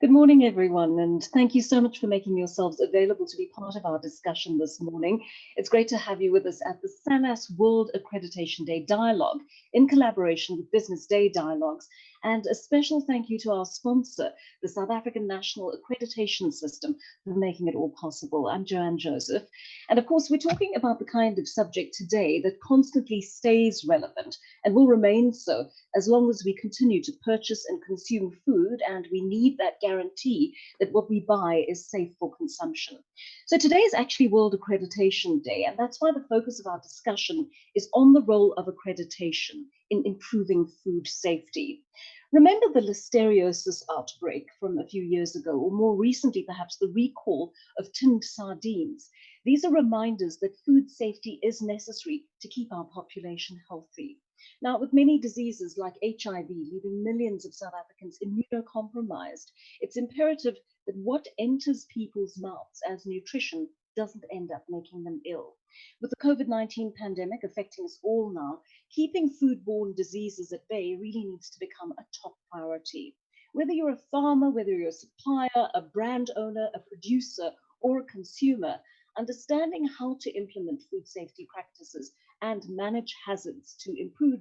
Good morning, everyone, and thank you so much for making yourselves available to be part of our discussion this morning. It's great to have you with us at the SANAS World Accreditation Day Dialogue in collaboration with Business Day Dialogues. And a special thank you to our sponsor, the South African National Accreditation System, for making it all possible. I'm Joanne Joseph. And of course, we're talking about the kind of subject today that constantly stays relevant and will remain so as long as we continue to purchase and consume food, and we need that guarantee that what we buy is safe for consumption. So today is actually World Accreditation Day, and that's why the focus of our discussion is on the role of accreditation in improving food safety. Remember the listeriosis outbreak from a few years ago, or more recently, perhaps the recall of tinned sardines. These are reminders that food safety is necessary to keep our population healthy. Now, with many diseases like HIV leaving millions of South Africans immunocompromised, it's imperative that what enters people's mouths as nutrition doesn't end up making them ill. With the COVID-19 pandemic affecting us all now, keeping foodborne diseases at bay really needs to become a top priority. Whether you're a farmer, whether you're a supplier, a brand owner, a producer, or a consumer, understanding how to implement food safety practices and manage hazards to improve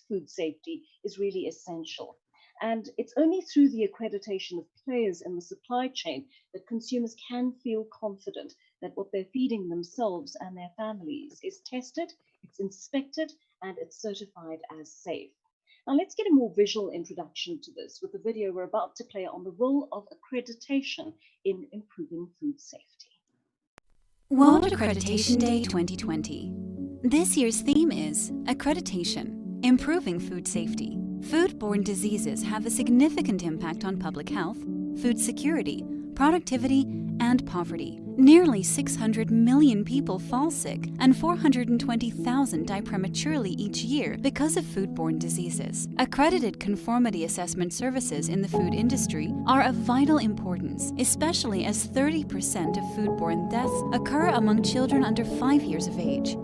food safety is really essential. And it's only through the accreditation of players in the supply chain that consumers can feel confident that what they're feeding themselves and their families is tested, it's inspected, and it's certified as safe. Now let's get a more visual introduction to this with the video we're about to play on the role of accreditation in improving food safety. World Accreditation Day 2020. This year's theme is Accreditation, Improving Food Safety. Foodborne diseases have a significant impact on public health, food security, productivity, and poverty. Nearly 600 million people fall sick and 420,000 die prematurely each year because of foodborne diseases. Accredited conformity assessment services in the food industry are of vital importance, especially as 30% of foodborne deaths occur among children under 5 years of age.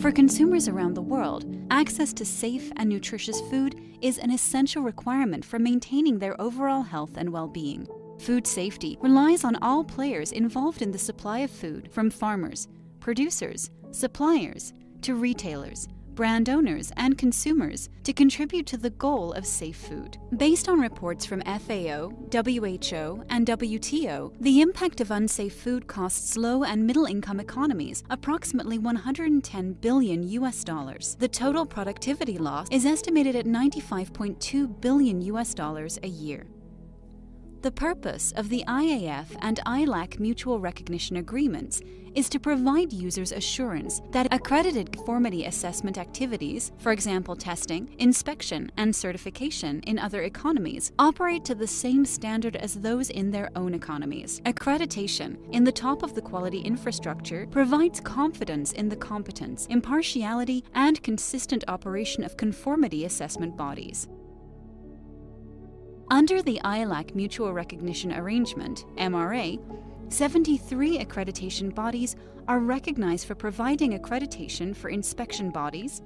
For consumers around the world, access to safe and nutritious food is an essential requirement for maintaining their overall health and well-being. Food safety relies on all players involved in the supply of food, from farmers, producers, suppliers, to retailers, brand owners, and consumers, to contribute to the goal of safe food. Based on reports from FAO, WHO, and WTO, the impact of unsafe food costs low and middle-income economies approximately $110 billion. The total productivity loss is estimated at $95.2 billion a year. The purpose of the IAF and ILAC mutual recognition agreements is to provide users assurance that accredited conformity assessment activities, for example testing, inspection, and certification in other economies, operate to the same standard as those in their own economies. Accreditation, in the top of the quality infrastructure, provides confidence in the competence, impartiality, and consistent operation of conformity assessment bodies. Under the ILAC Mutual Recognition Arrangement, MRA, 73 accreditation bodies are recognized for providing accreditation for inspection bodies,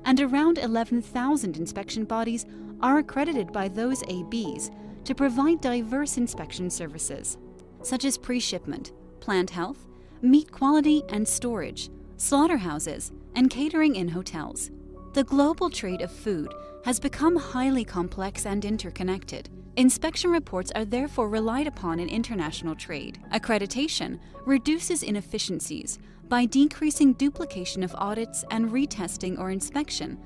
and around 11,000 inspection bodies are accredited by those ABs to provide diverse inspection services, such as pre-shipment, plant health, meat quality and storage, slaughterhouses, and catering in hotels. The global trade of food has become highly complex and interconnected. Inspection reports are therefore relied upon in international trade. Accreditation reduces inefficiencies by decreasing duplication of audits and retesting or inspection.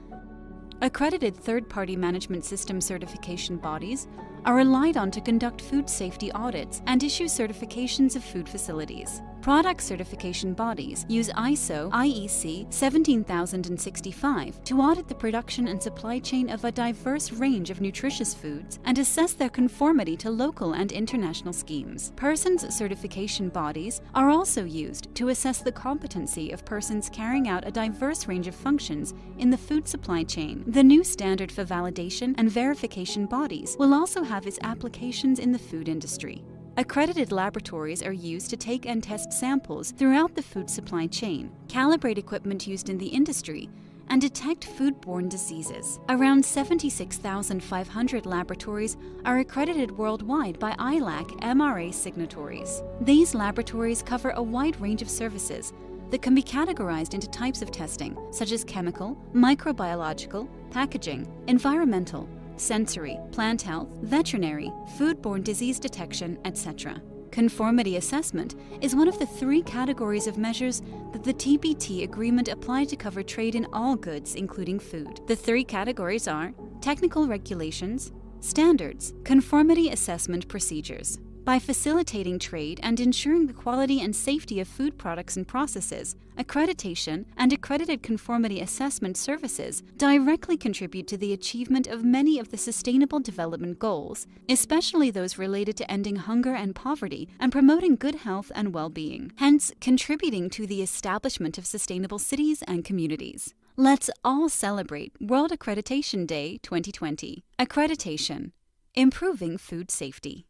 Accredited third-party management system certification bodies are relied on to conduct food safety audits and issue certifications of food facilities. Product certification bodies use ISO IEC 17065 to audit the production and supply chain of a diverse range of nutritious foods and assess their conformity to local and international schemes. Persons certification bodies are also used to assess the competency of persons carrying out a diverse range of functions in the food supply chain. The new standard for validation and verification bodies will also have its applications in the food industry. Accredited laboratories are used to take and test samples throughout the food supply chain, calibrate equipment used in the industry, and detect foodborne diseases. Around 76,500 laboratories are accredited worldwide by ILAC MRA signatories. These laboratories cover a wide range of services that can be categorized into types of testing, such as chemical, microbiological, packaging, environmental, sensory, plant health, veterinary, foodborne disease detection, etc. Conformity assessment is one of the 3 categories of measures that the TBT agreement applied to cover trade in all goods, including food. The 3 categories are technical regulations, standards, conformity assessment procedures. By facilitating trade and ensuring the quality and safety of food products and processes, accreditation and accredited conformity assessment services directly contribute to the achievement of many of the Sustainable Development Goals, especially those related to ending hunger and poverty and promoting good health and well-being, hence contributing to the establishment of sustainable cities and communities. Let's all celebrate World Accreditation Day 2020. Accreditation, improving food safety.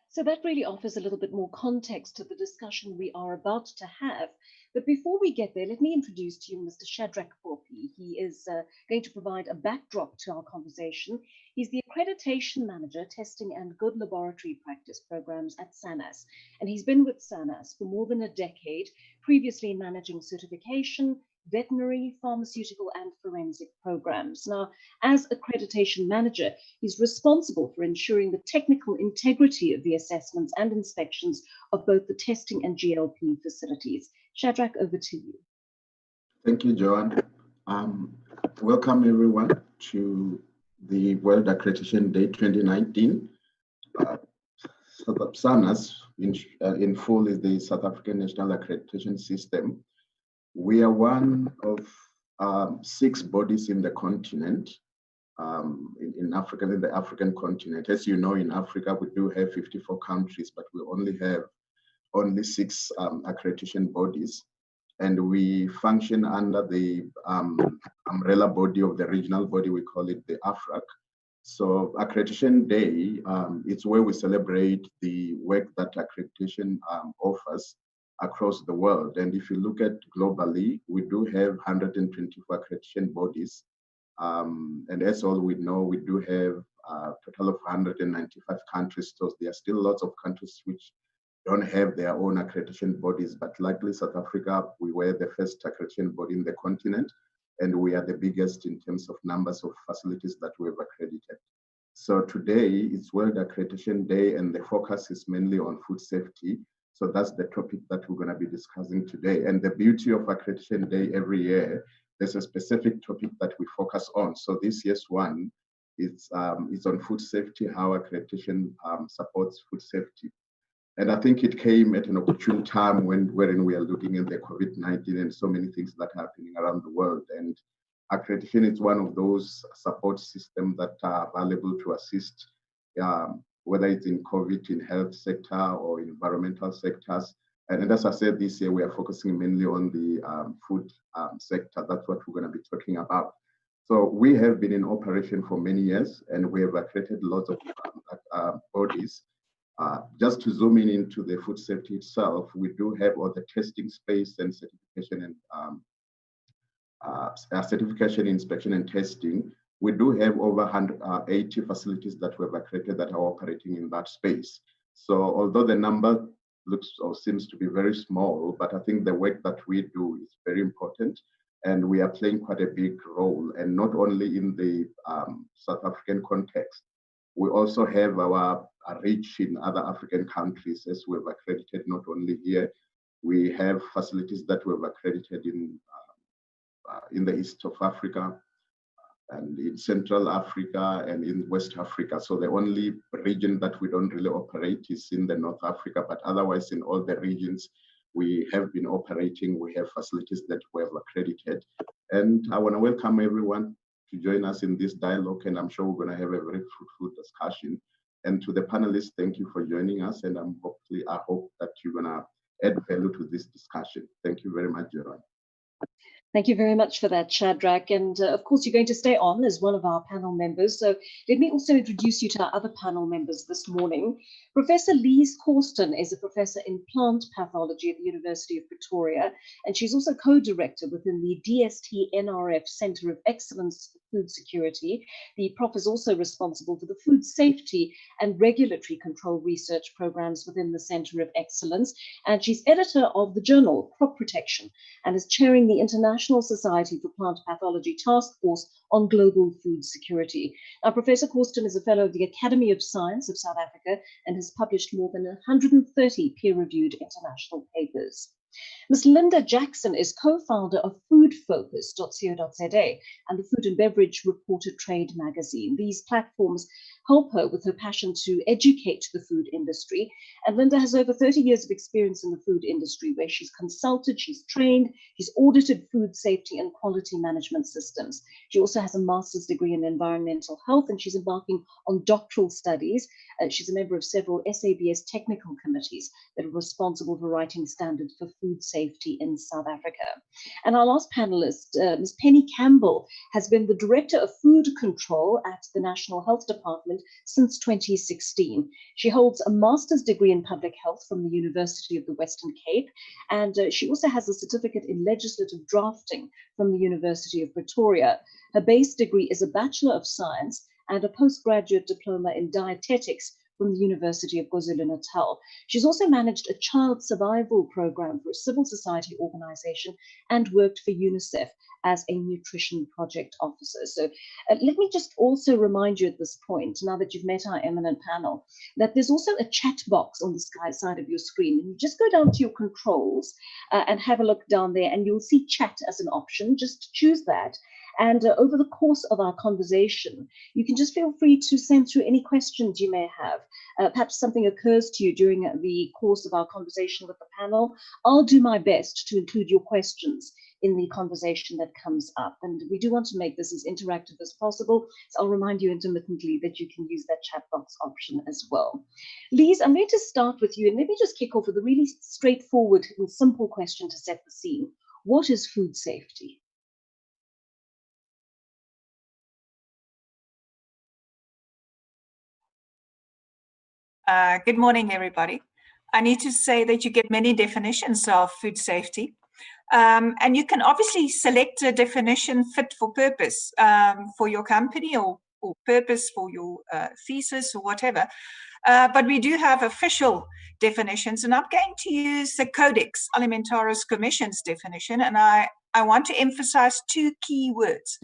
So that really offers a little bit more context to the discussion we are about to have. But before we get there, let me introduce to you Mr. Shadrack Popi. He is going to provide a backdrop to our conversation. He's the Accreditation Manager, Testing and Good Laboratory Practice Programs at SANAS. And he's been with SANAS for more than a decade, previously managing certification, veterinary, pharmaceutical, and forensic programs. Now, as accreditation manager, he's responsible for ensuring the technical integrity of the assessments and inspections of both the testing and GLP facilities. Shadrack, over to you. Thank you, Joanne. Welcome everyone to the World Accreditation Day 2019. SANAS in full is the South African National Accreditation System. We are one of 6 bodies in the continent, in Africa, in the African continent. As you know, in Africa, we do have 54 countries, but we only have 6 accreditation bodies. And we function under the umbrella body of the regional body, we call it the AFRAC. So Accreditation Day, it's where we celebrate the work that accreditation offers across the world. And if you look at globally, we do have 124 accreditation bodies. And as all we know, we do have a total of 195 countries. So there are still lots of countries which don't have their own accreditation bodies, but luckily South Africa, we were the first accreditation body in the continent, and we are the biggest in terms of numbers of facilities that we have accredited. So today it's World Accreditation Day, and the focus is mainly on food safety. So that's the topic that we're going to be discussing today. And the beauty of Accreditation Day every year, there's a specific topic that we focus on. So this year's one is on food safety, how accreditation supports food safety. And I think it came at an opportune time wherein we are looking at the COVID-19 and so many things that are happening around the world. And accreditation is one of those support systems that are available to assist, whether it's in COVID, in health sector or environmental sectors. And as I said, this year we are focusing mainly on the food sector. That's what we're going to be talking about. So we have been in operation for many years, and we have accredited lots of bodies. Just to zoom in into the food safety itself, we do have all the testing space and certification and certification, inspection and testing. We do have over 180 facilities that we have accredited that are operating in that space. So although the number looks or seems to be very small, but I think the work that we do is very important, and we are playing quite a big role, and not only in the South African context. We also have our reach in other African countries, as we have accredited not only here. We have facilities that we have accredited in the east of Africa, and in Central Africa, and in West Africa. So the only region that we don't really operate is in the North Africa, but otherwise in all the regions we have been operating, we have facilities that we have accredited. And I want to welcome everyone to join us in this dialogue, and I'm sure we're going to have a very fruitful discussion. And to the panelists, thank you for joining us, and I hope that you're going to add value to this discussion. Thank you very much, Joanne. Thank you very much for that, Shadrach. And of course, you're going to stay on as one of our panel members. So let me also introduce you to our other panel members this morning. Professor Lise Corsten is a professor in plant pathology at the University of Pretoria, and she's also co-director within the DST NRF Centre of Excellence for Food Security. The prof is also responsible for the food safety and regulatory control research programs within the Centre of Excellence, and she's editor of the journal Crop Protection and is chairing the International Society for Plant Pathology Task Force on Global Food Security. Now, Professor Corsten is a fellow of the Academy of Science of South Africa and has published more than 130 peer-reviewed international papers. Ms. Linda Jackson is co-founder of foodfocus.co.za and the Food and Beverage Reporter Trade magazine. These platforms help her with her passion to educate the food industry. And Linda has over 30 years of experience in the food industry, where she's consulted, she's trained, she's audited food safety and quality management systems. She also has a master's degree in environmental health, and she's embarking on doctoral studies. She's a member of several SABS technical committees that are responsible for writing standards for food safety in South Africa. And our last panelist, Ms. Penny Campbell, has been the Director of Food Control at the National Health Department since 2016. She holds a master's degree in public health from the University of the Western Cape, and she also has a certificate in legislative drafting from the University of Pretoria. Her base degree is a Bachelor of Science and a postgraduate diploma in dietetics from the University of KwaZulu-Natal. She's also managed a child survival program for a civil society organization and worked for UNICEF as a nutrition project officer. So let me just also remind you at this point, now that you've met our eminent panel, that there's also a chat box on the side of your screen. And you just go down to your controls and have a look down there, and you'll see chat as an option. Just choose that. And over the course of our conversation, you can just feel free to send through any questions you may have. Perhaps something occurs to you during the course of our conversation with the panel. I'll do my best to include your questions in the conversation that comes up. And we do want to make this as interactive as possible. So I'll remind you intermittently that you can use that chat box option as well. Lise, I'm going to start with you, and maybe just kick off with a really straightforward and simple question to set the scene. What is food safety? Good morning, everybody. I need to say that you get many definitions of food safety. And you can obviously select a definition fit for purpose for your company or purpose for your thesis or whatever. But we do have official definitions, and I'm going to use the Codex Alimentarius Commission's definition, and I want to emphasize two key words.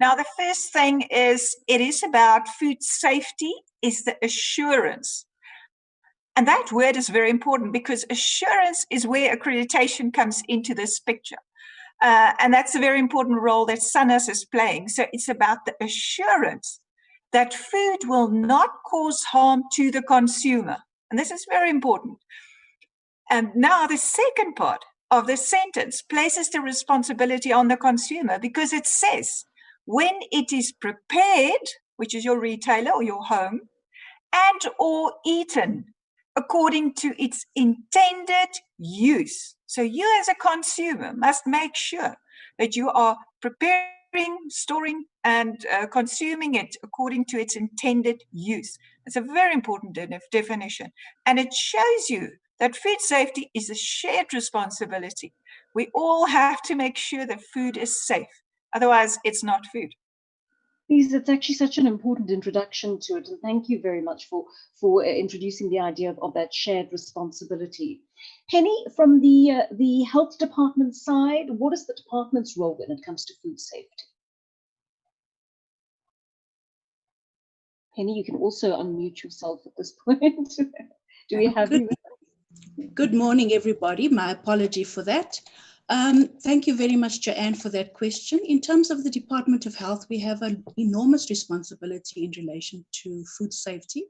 Now, the first thing is it is about food safety, is the assurance. And that word is very important because assurance is where accreditation comes into this picture. And that's a very important role that SANAS is playing. So it's about the assurance that food will not cause harm to the consumer. And this is very important. And now the second part of the sentence places the responsibility on the consumer, because it says when it is prepared, which is your retailer or your home, and or eaten according to its intended use. So you as a consumer must make sure that you are preparing, storing, and consuming it according to its intended use. It's a very important definition. And it shows you that food safety is a shared responsibility. We all have to make sure that food is safe. Otherwise, it's not food. Lise, it's actually such an important introduction to it, and thank you very much for introducing the idea of that shared responsibility. Penny, from the health department side, what is the department's role when it comes to food safety? Penny, you can also unmute yourself at this point. Do we have you? Good morning, everybody. My apology for that. Thank you very much, Joanne, for that question. In terms of the Department of Health, we have an enormous responsibility in relation to food safety.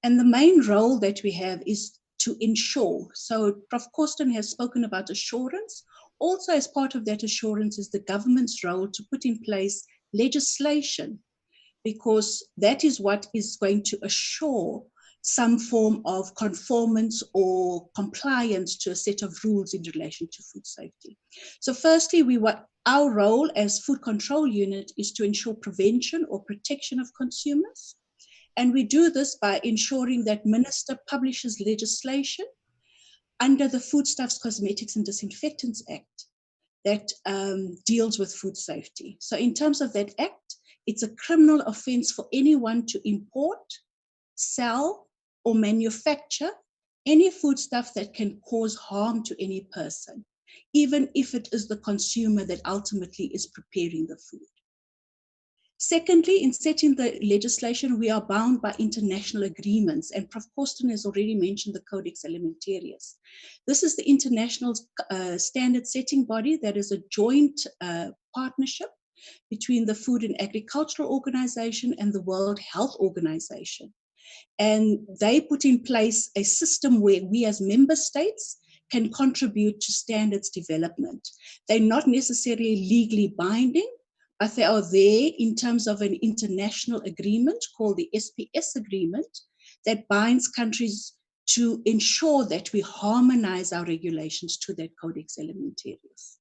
And the main role that we have is to ensure. So Prof. Corsten has spoken about assurance. Also, as part of that assurance is the government's role to put in place legislation, because that is what is going to assure some form of conformance or compliance to a set of rules in relation to food safety. So firstly, our role as food control unit is to ensure prevention or protection of consumers. And we do this by ensuring that Minister publishes legislation under the Foodstuffs, Cosmetics and Disinfectants Act that deals with food safety. So in terms of that act, it's a criminal offense for anyone to import, sell, or manufacture any foodstuff that can cause harm to any person, even if it is the consumer that ultimately is preparing the food. Secondly, in setting the legislation, we are bound by international agreements, and Prof. Corsten has already mentioned the Codex Alimentarius. This is the international standard setting body that is a joint partnership between the Food and Agricultural Organization and the World Health Organization. And they put in place a system where we as member states can contribute to standards development. They're not necessarily legally binding, but they are there in terms of an international agreement called the SPS agreement that binds countries to ensure that we harmonize our regulations to that Codex Alimentarius.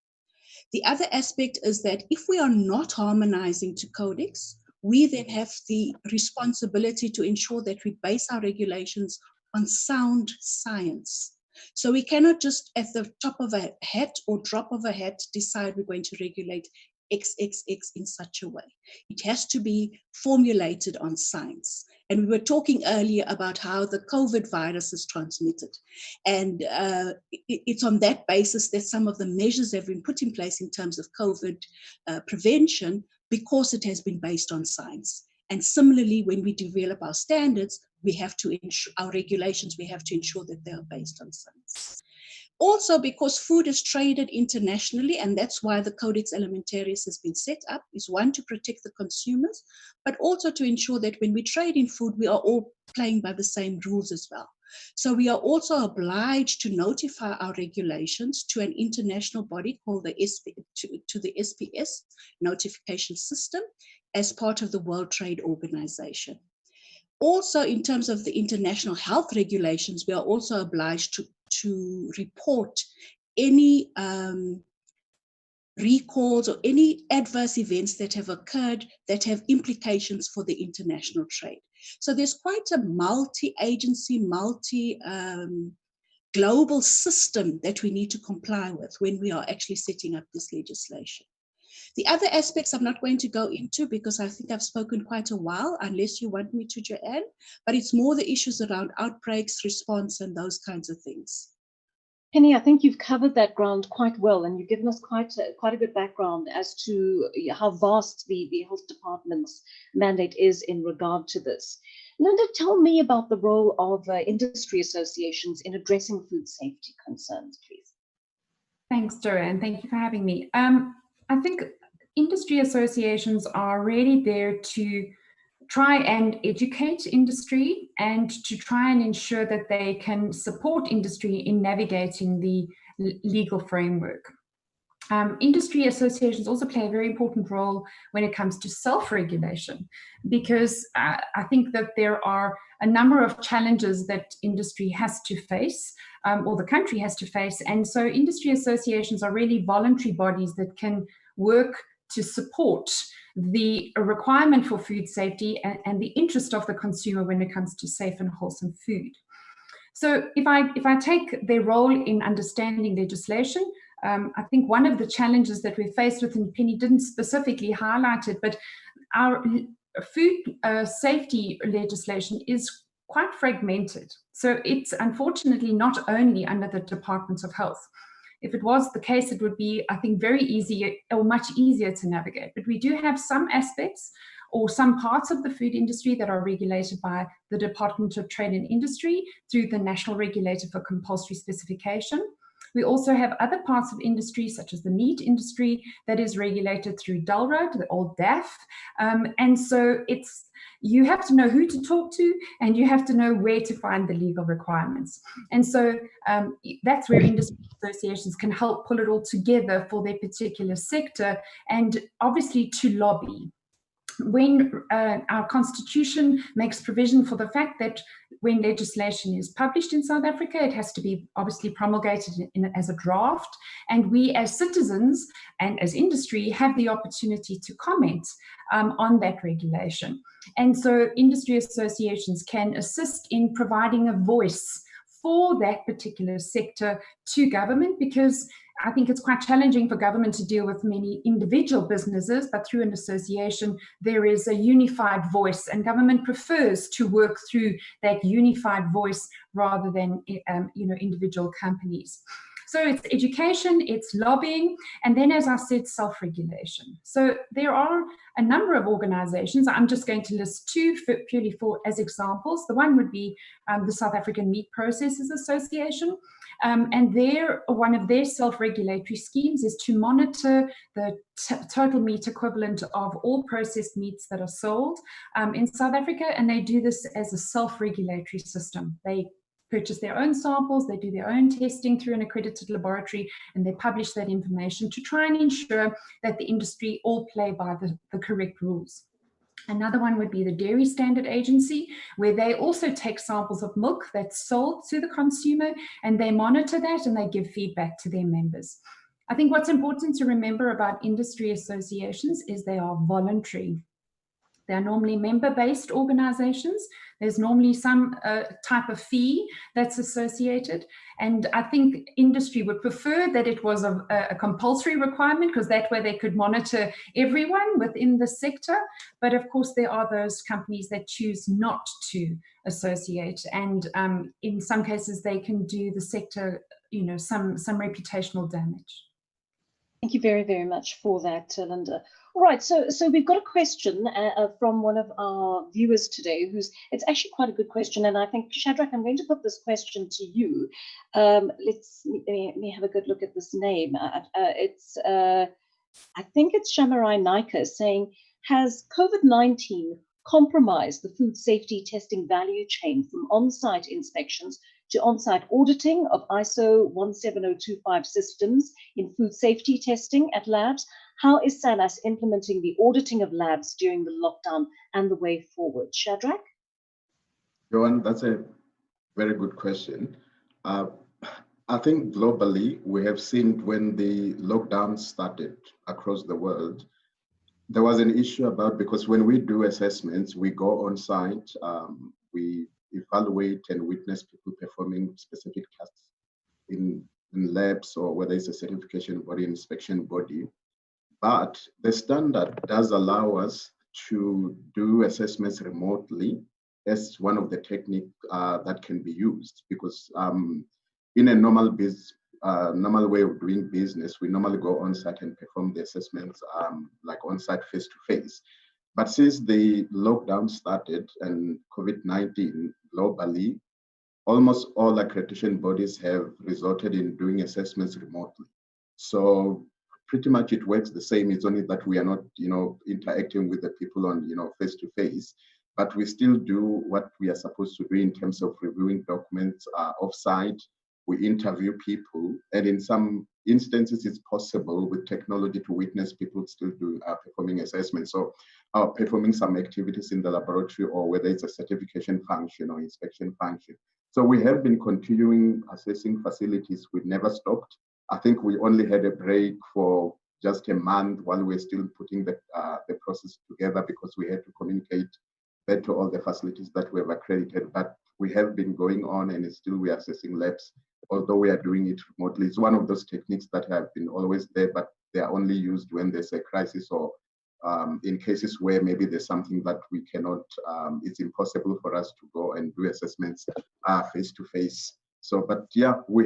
The other aspect is that if we are not harmonizing to Codex, we then have the responsibility to ensure that we base our regulations on sound science. So we cannot just at the top of a hat or drop of a hat decide we're going to regulate XXX in such a way. It has to be formulated on science. And we were talking earlier about how the COVID virus is transmitted. And it's on that basis that some of the measures have been put in place in terms of COVID prevention, because it has been based on science. And similarly, when we develop our standards, we have to ensure our regulations, we have to ensure that they are based on science. Also, because food is traded internationally, and that's why the Codex Alimentarius has been set up, is one, to protect the consumers, but also to ensure that when we trade in food, we are all playing by the same rules as well. So we are also obliged to notify our regulations to an international body called the SPS notification system as part of the World Trade Organization. Also, in terms of the international health regulations, we are also obliged to report any recalls or any adverse events that have occurred that have implications for the international trade. So there's quite a multi-agency, global system that we need to comply with when we are actually setting up this legislation. The other aspects I'm not going to go into because I think I've spoken quite a while, unless you want me to, Joanne, but it's more the issues around outbreaks, response, and those kinds of things. Penny, I think you've covered that ground quite well, and you've given us quite a good background as to how vast the health department's mandate is in regard to this. Linda, tell me about the role of industry associations in addressing food safety concerns, please. Thanks, Joanne. Thank you for having me. I think industry associations are really there to try and educate industry and to try and ensure that they can support industry in navigating the legal framework. Industry associations also play a very important role when it comes to self-regulation, because I think that there are a number of challenges that industry has to face, or the country has to face. And so industry associations are really voluntary bodies that can work to support the requirement for food safety and the interest of the consumer when it comes to safe and wholesome food. So if I take their role in understanding legislation, I think one of the challenges that we're faced with, and Penny didn't specifically highlight it, but our food safety legislation is quite fragmented. So it's unfortunately not only under the Department of Health. If it was the case, it would be, I think, very easy or much easier to navigate. But we do have some aspects or some parts of the food industry that are regulated by the Department of Trade and Industry through the National Regulator for Compulsory Specification. We also have other parts of industry, such as the meat industry, that is regulated through DALRA, the old DAF. And so you have to know who to talk to, and you have to know where to find the legal requirements. And so that's where industry associations can help pull it all together for their particular sector, and obviously to lobby. when our constitution makes provision for the fact that when legislation is published in South Africa, it has to be obviously promulgated as a draft, and we as citizens and as industry have the opportunity to comment on that regulation. And so industry associations can assist in providing a voice for that particular sector to government, because I think it's quite challenging for government to deal with many individual businesses, but through an association, there is a unified voice, and government prefers to work through that unified voice rather than individual companies. So it's education, it's lobbying, and then, as I said, self-regulation. So there are a number of organizations. I'm just going to list two purely as examples. The one would be the South African Meat Processors Association. And one of their self-regulatory schemes is to monitor the total meat equivalent of all processed meats that are sold in South Africa. And they do this as a self-regulatory system. They purchase their own samples, they do their own testing through an accredited laboratory, and they publish that information to try and ensure that the industry all play by the correct rules. Another one would be the Dairy Standard Agency, where they also take samples of milk that's sold to the consumer, and they monitor that and they give feedback to their members. I think what's important to remember about industry associations is they are voluntary. They're normally member-based organizations. There's normally some type of fee that's associated. And I think industry would prefer that it was a compulsory requirement, because that way they could monitor everyone within the sector. But of course, there are those companies that choose not to associate. And in some cases, they can do the sector, some reputational damage. Thank you very, very much for that, Linda. All right, so we've got a question from one of our viewers today, it's actually quite a good question, and I think, Shadrach, I'm going to put this question to you. Let me have a good look at this name. I think it's Shamarai Naika saying, has COVID-19 compromised the food safety testing value chain from on-site inspections to on-site auditing of ISO 17025 systems in food safety testing at labs? How is SANAS implementing the auditing of labs during the lockdown and the way forward? Shadrach? Joanne, that's a very good question. I think globally, we have seen when the lockdown started across the world, there was an issue about, because when we do assessments, we go on site, we evaluate and witness people performing specific tasks in labs, or whether it's a certification body, inspection body. But the standard does allow us to do assessments remotely as one of the techniques that can be used, because in a normal way of doing business, we normally go on site and perform the assessments like on site face to face. But since the lockdown started and COVID-19 globally, almost all accreditation bodies have resorted in doing assessments remotely. So pretty much it works the same. It's only that we are not, interacting with the people on, face to face, but we still do what we are supposed to do in terms of reviewing documents off-site. We interview people, and in some instances, it's possible with technology to witness people still performing assessments. So performing some activities in the laboratory, or whether it's a certification function or inspection function. So we have been continuing assessing facilities. We never stopped. I think we only had a break for just a month while we're still putting the process together, because we had to communicate that to all the facilities that we have accredited. But we have been going on, and still we are assessing labs, although we are doing it remotely. It's one of those techniques that have been always there, but they are only used when there's a crisis, or in cases where maybe there's something that we cannot, it's impossible for us to go and do assessments face to face. So, but yeah, we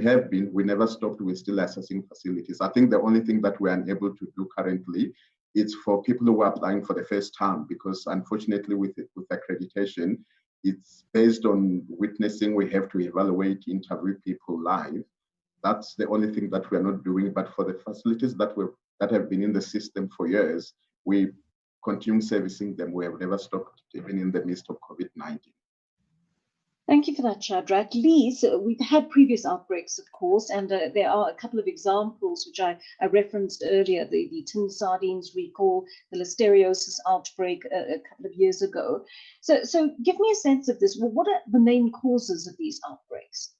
never stopped. We're still assessing facilities. I think the only thing that we're unable to do currently is for people who are applying for the first time, because unfortunately with accreditation, it's based on witnessing. We have to evaluate, interview people live. That's the only thing that we're not doing. But for the facilities that have been in the system for years, we continue servicing them. We have never stopped, even in the midst of COVID-19. Thank you for that, Shadrach. Lise, we've had previous outbreaks, of course, and there are a couple of examples which I referenced earlier, the tin sardines recall, the listeriosis outbreak a couple of years ago. So give me a sense of this. Well, what are the main causes of these outbreaks?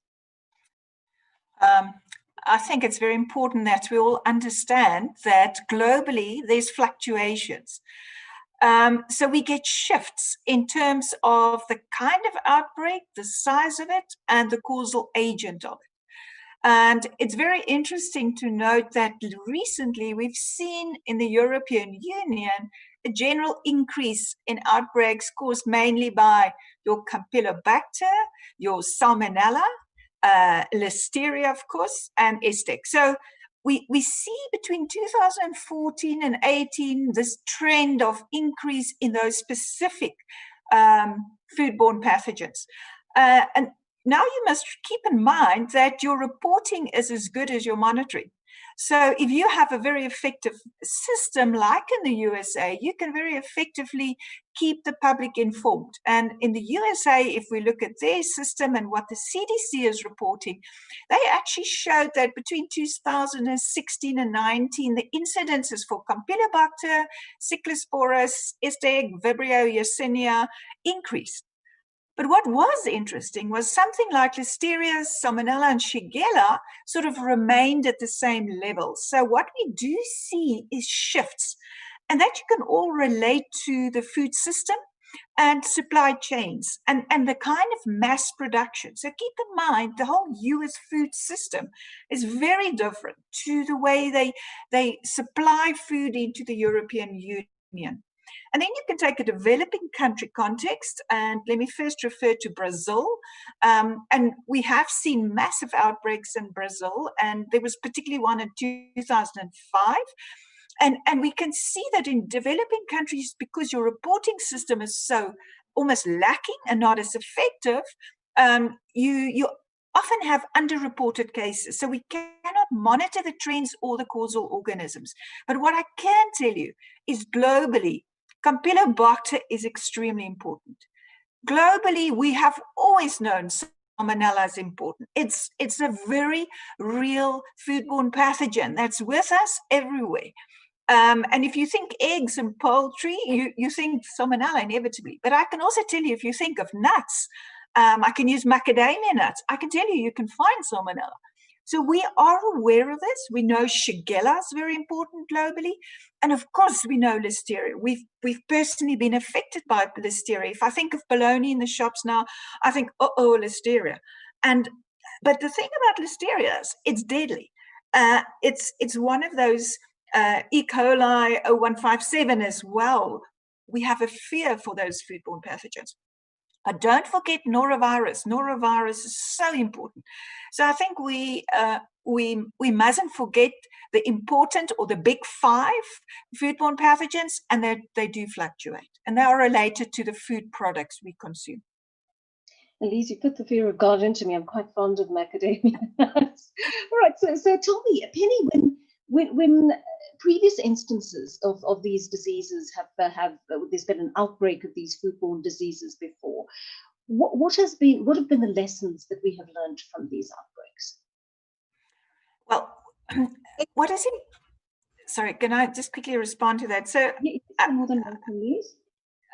I think it's very important that we all understand that globally there's fluctuations. So we get shifts in terms of the kind of outbreak, the size of it, and the causal agent of it. And it's very interesting to note that recently we've seen in the European Union a general increase in outbreaks caused mainly by your Campylobacter, your Salmonella, Listeria, of course, and Estec. So we see between 2014 and 18 this trend of increase in those specific foodborne pathogens. And now you must keep in mind that your reporting is as good as your monitoring. So if you have a very effective system like in the USA, you can very effectively keep the public informed. And in the USA, if we look at their system and what the CDC is reporting, they actually showed that between 2016 and 19, the incidences for Campylobacter, Cyclosporus, Estec, Vibrio, Yersinia increased. But what was interesting was something like Listeria, Salmonella, and Shigella sort of remained at the same level. So what we do see is shifts, and that you can all relate to the food system and supply chains and the kind of mass production. So keep in mind, the whole US food system is very different to the way they supply food into the European Union. And then you can take a developing country context, and let me first refer to Brazil. And we have seen massive outbreaks in Brazil, and there was particularly one in 2005. And we can see that in developing countries, because your reporting system is so almost lacking and not as effective, you often have underreported cases. So we cannot monitor the trends or the causal organisms. But what I can tell you is globally, Campylobacter is extremely important. Globally, we have always known Salmonella is important. It's a very real foodborne pathogen that's with us everywhere. And if you think eggs and poultry, you think Salmonella inevitably. But I can also tell you, if you think of nuts, I can use macadamia nuts. I can tell you can find Salmonella. So we are aware of this. We know Shigella is very important globally. And of course, we know Listeria. We've personally been affected by Listeria. If I think of bologna in the shops now, I think, uh-oh, Listeria. But the thing about Listeria is it's deadly. It's one of those E. coli 0157 as well. We have a fear for those foodborne pathogens. But don't forget norovirus. Norovirus is so important. So I think we mustn't forget the important or the big 5 foodborne pathogens, and they do fluctuate, and they are related to the food products we consume. Elise, you put the fear of God into me. I'm quite fond of macadamia nuts. All right, so tell me, Penny, when previous instances of these diseases have there's been an outbreak of these foodborne diseases before, what have been the lessons that we have learned from these outbreaks? Well, what is it? Sorry, can I just quickly respond to that? So more than welcome, Lise.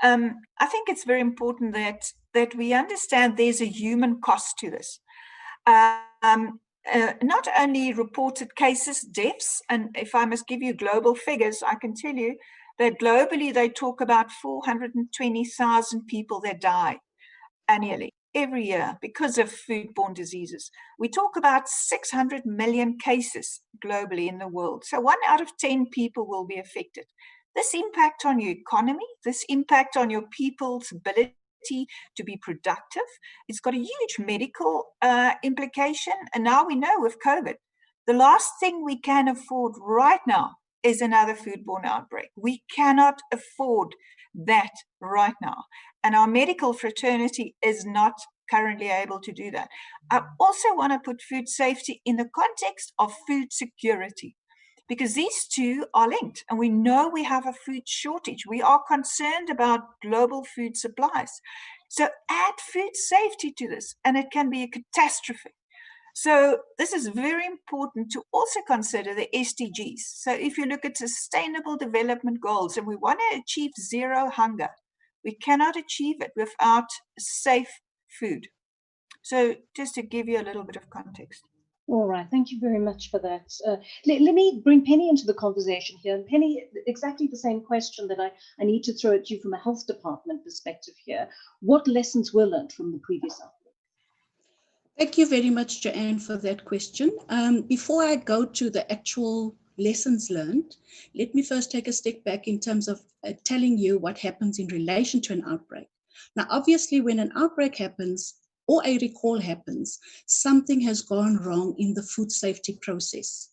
I think it's very important that we understand there's a human cost to this. Not only reported cases, deaths, and if I must give you global figures, I can tell you that globally they talk about 420,000 people that die annually, every year, because of foodborne diseases. We talk about 600 million cases globally in the world. So 1 out of 10 people will be affected. This impact on your economy, this impact on your people's ability to be productive, it's got a huge medical implication. And now we know with COVID, the last thing we can afford right now is another foodborne outbreak. We cannot afford that right now. And our medical fraternity is not currently able to do that. I also want to put food safety in the context of food security, because these two are linked, and we know we have a food shortage. We are concerned about global food supplies. So add food safety to this, and it can be a catastrophe. So this is very important to also consider the SDGs. So if you look at Sustainable Development Goals, and we want to achieve zero hunger, we cannot achieve it without safe food. So just to give you a little bit of context. All right, thank you very much for that. Let me bring Penny into the conversation here. And Penny, exactly the same question that I need to throw at you from a health department perspective here. What lessons were learned from the previous outbreak? Thank you very much, Joanne, for that question. Before I go to the actual lessons learned, let me first take a step back in terms of telling you what happens in relation to an outbreak. Now, obviously, when an outbreak happens or a recall happens, something has gone wrong in the food safety process.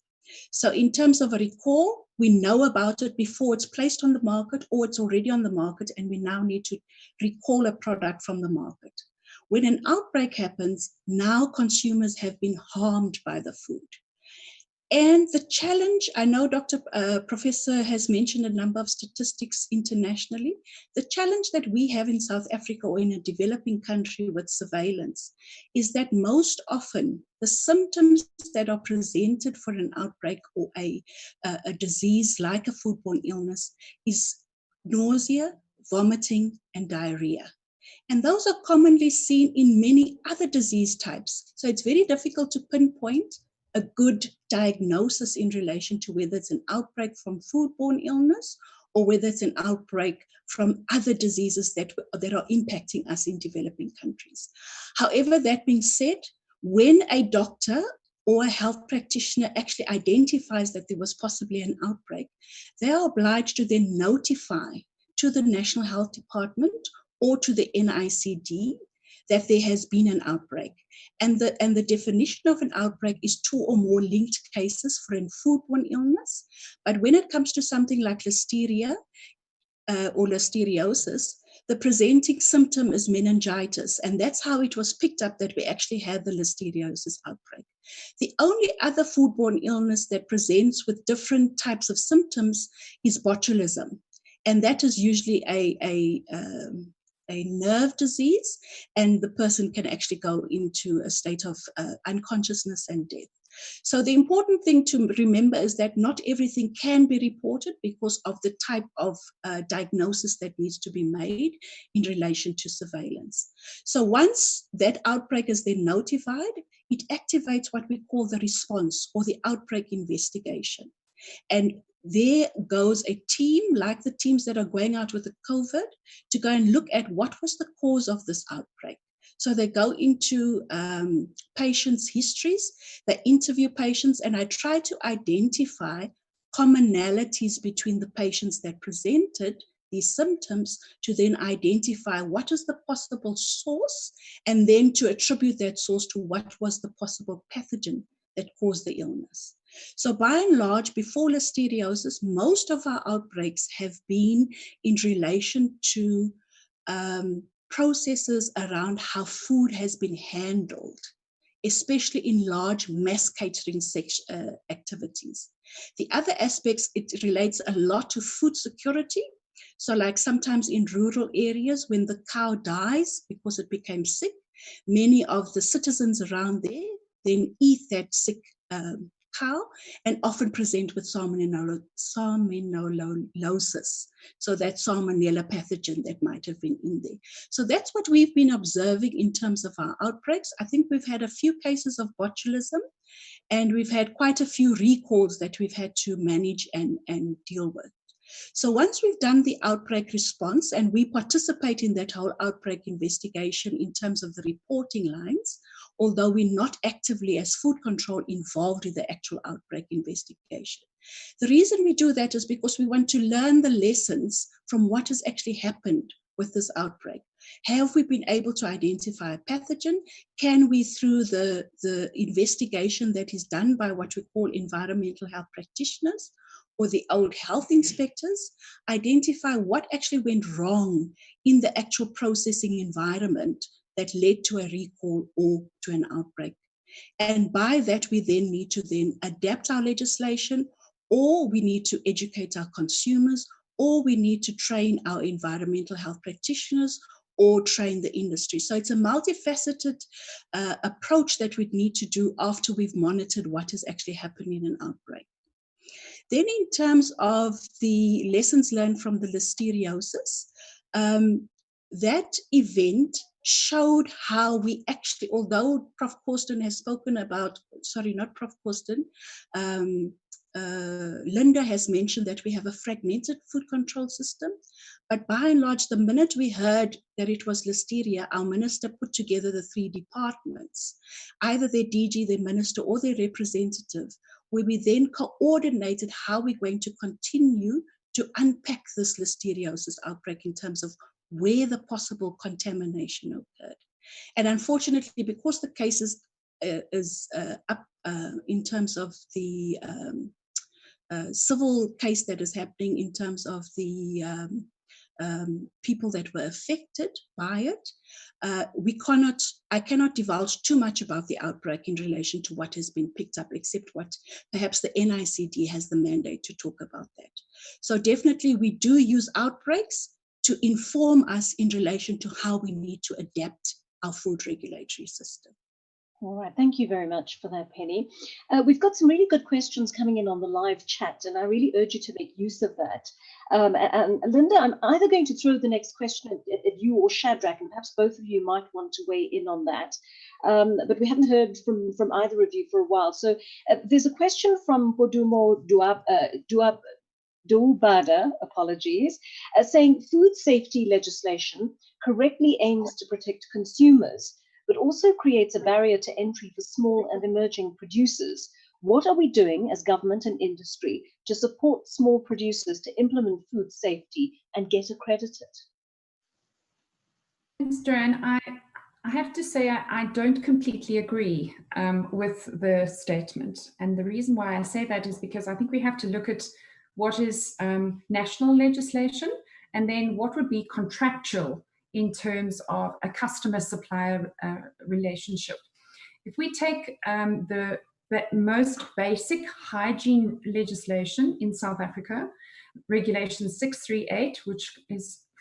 So in terms of a recall, we know about it before it's placed on the market or it's already on the market, and we now need to recall a product from the market. When an outbreak happens, now consumers have been harmed by the food. And the challenge, I know Professor has mentioned a number of statistics internationally. The challenge that we have in South Africa or in a developing country with surveillance is that most often the symptoms that are presented for an outbreak or a disease like a foodborne illness is nausea, vomiting, and diarrhea. And those are commonly seen in many other disease types. So it's very difficult to pinpoint a good diagnosis in relation to whether it's an outbreak from foodborne illness or whether it's an outbreak from other diseases that are impacting us in developing countries. However, that being said, when a doctor or a health practitioner actually identifies that there was possibly an outbreak, they are obliged to then notify to the National Health Department or to the NICD that there has been an outbreak. And the definition of an outbreak is 2 or more linked cases for a foodborne illness. But when it comes to something like listeria or listeriosis, the presenting symptom is meningitis. And that's how it was picked up that we actually had the listeriosis outbreak. The only other foodborne illness that presents with different types of symptoms is botulism. And that is usually a nerve disease, and the person can actually go into a state of unconsciousness and death. So the important thing to remember is that not everything can be reported because of the type of diagnosis that needs to be made in relation to surveillance. So once that outbreak is then notified, it activates what we call the response or the outbreak investigation. And there goes a team, like the teams that are going out with the COVID, to go and look at what was the cause of this outbreak. So they go into patients' histories, they interview patients, and I try to identify commonalities between the patients that presented these symptoms to then identify what is the possible source, and then to attribute that source to what was the possible pathogen that caused the illness. So by and large, before listeriosis, most of our outbreaks have been in relation to processes around how food has been handled, especially in large mass catering activities. The other aspects, it relates a lot to food security. So like sometimes in rural areas, when the cow dies because it became sick, many of the citizens around there then eat that sick cow and often present with salmonellosis, so that salmonella pathogen that might have been in there. So that's what we've been observing in terms of our outbreaks. I think we've had a few cases of botulism, and we've had quite a few recalls that we've had to manage and deal with. So once we've done the outbreak response, and we participate in that whole outbreak investigation in terms of the reporting lines, although we're not actively as food control involved in the actual outbreak investigation. The reason we do that is because we want to learn the lessons from what has actually happened with this outbreak. Have we been able to identify a pathogen? Can we, through the investigation that is done by what we call environmental health practitioners or the old health inspectors, identify what actually went wrong in the actual processing environment that led to a recall or to an outbreak? And by that, we then need to then adapt our legislation, or we need to educate our consumers, or we need to train our environmental health practitioners, or train the industry. So it's a multifaceted approach that we'd need to do after we've monitored what is actually happening in an outbreak. Then in terms of the lessons learned from the listeriosis, that event showed how we actually, although Prof. Corsten has spoken about, sorry, not Prof. Corsten, Linda has mentioned that we have a fragmented food control system, but by and large, the minute we heard that it was listeria, our minister put together the 3 departments, either their DG, their minister, or their representative, where we then coordinated how we're going to continue to unpack this listeriosis outbreak in terms of where the possible contamination occurred. And unfortunately, because the case is up in terms of the civil case that is happening in terms of the people that were affected by it, I cannot divulge too much about the outbreak in relation to what has been picked up, except what perhaps the NICD has the mandate to talk about that. So definitely we do use outbreaks to inform us in relation to how we need to adapt our food regulatory system. All right, thank you very much for that, Penny. We've got some really good questions coming in on the live chat, and I really urge you to make use of that. And Linda, I'm either going to throw the next question at you or Shadrach, and perhaps both of you might want to weigh in on that. But we haven't heard from either of you for a while. So there's a question from Bodumo Duabada, apologies, saying food safety legislation correctly aims to protect consumers, but also creates a barrier to entry for small and emerging producers. What are we doing as government and industry to support small producers to implement food safety and get accredited? Thanks, Joanne. I have to say I don't completely agree with the statement. And the reason why I say that is because I think we have to look at what is national legislation and then what would be contractual in terms of a customer-supplier relationship. If we take the most basic hygiene legislation in South Africa, Regulation 638, which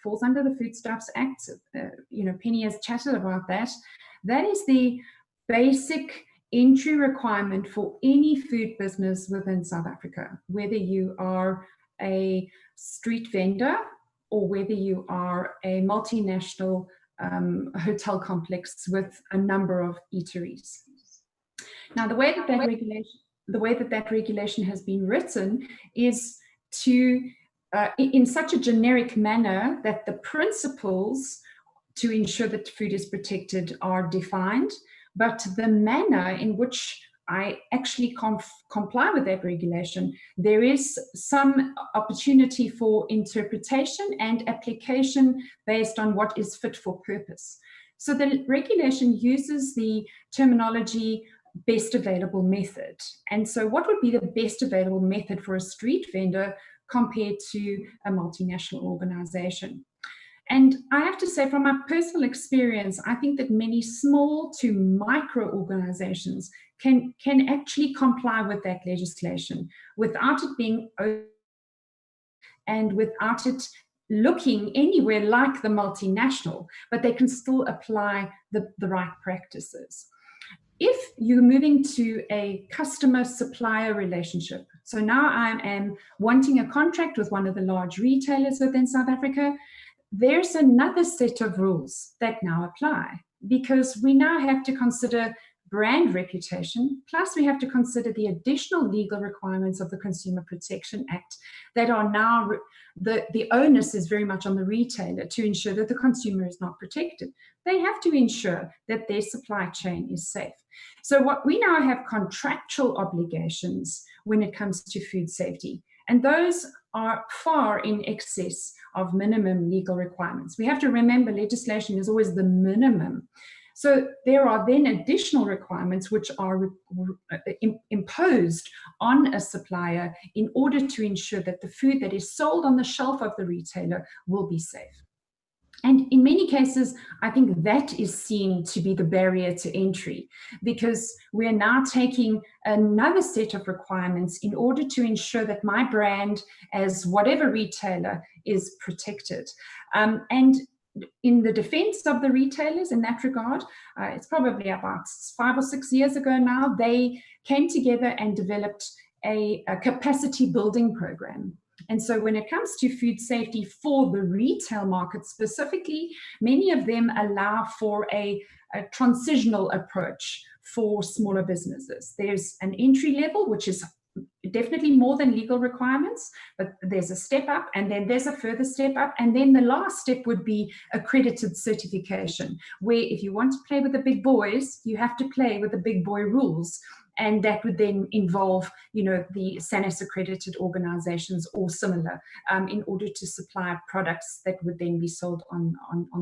falls under the Foodstuffs Act, Penny has chatted about that. That is the basic entry requirement for any food business within South Africa, whether you are a street vendor or whether you are a multinational hotel complex with a number of eateries. Now, the way that regulation has been written is to, in such a generic manner that the principles to ensure that food is protected are defined, but the manner in which I actually comply with that regulation, there is some opportunity for interpretation and application based on what is fit for purpose. So the regulation uses the terminology best available method. And so what would be the best available method for a street vendor compared to a multinational organization? And I have to say, from my personal experience, I think that many small to micro organizations can actually comply with that legislation without it being open and without it looking anywhere like the multinational, but they can still apply the right practices. If you're moving to a customer-supplier relationship, so now I am wanting a contract with one of the large retailers within South Africa, there's another set of rules that now apply, because we now have to consider brand reputation, plus we have to consider the additional legal requirements of the Consumer Protection Act that are now, the onus is very much on the retailer to ensure that the consumer is not protected. They have to ensure that their supply chain is safe. So what we now have contractual obligations when it comes to food safety, and those are far in excess of minimum legal requirements. We have to remember legislation is always the minimum. So there are then additional requirements which are imposed on a supplier in order to ensure that the food that is sold on the shelf of the retailer will be safe. And in many cases, I think that is seen to be the barrier to entry, because we are now taking another set of requirements in order to ensure that my brand as whatever retailer is protected. And in the defense of the retailers in that regard. It's probably about 5 or 6 years ago now, they came together and developed a capacity building program. And so when it comes to food safety for the retail market specifically, many of them allow for a transitional approach for smaller businesses. There's an entry level, which is definitely more than legal requirements, but there's a step up, and then there's a further step up, and then the last step would be accredited certification, where if you want to play with the big boys, you have to play with the big boy rules. And that would then involve, you know, the SANAS accredited organizations or similar in order to supply products that would then be sold on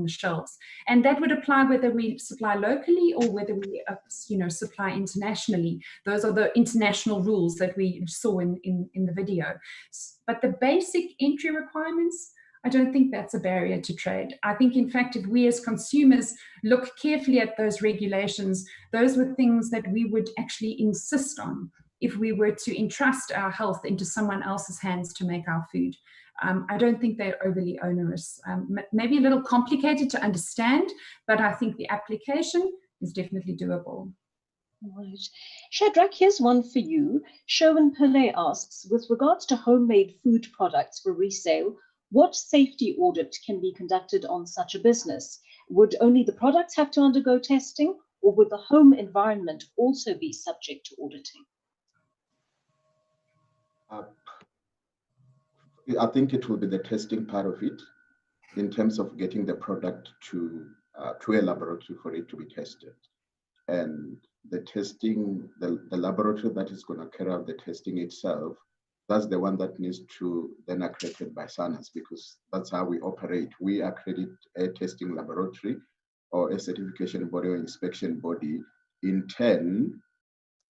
the shelves. And that would apply whether we supply locally or whether we, you know, supply internationally. Those are the international rules that we saw in the video. But the basic entry requirements, I don't think that's a barrier to trade. I think, in fact, if we as consumers look carefully at those regulations, those were things that we would actually insist on if we were to entrust our health into someone else's hands to make our food. I don't think they're overly onerous. Maybe a little complicated to understand, but I think the application is definitely doable. Right. Shadrach, here's one for you. Sherwin Pillay asks, with regards to homemade food products for resale, what safety audit can be conducted on such a business? Would only the products have to undergo testing, or would the home environment also be subject to auditing? I think it will be the testing part of it, in terms of getting the product to a laboratory for it to be tested. And the testing, the laboratory that is going to carry out the testing itself, that's the one that needs to then accredited by SANAS, because that's how we operate. We accredit a testing laboratory or a certification body or inspection body. In turn,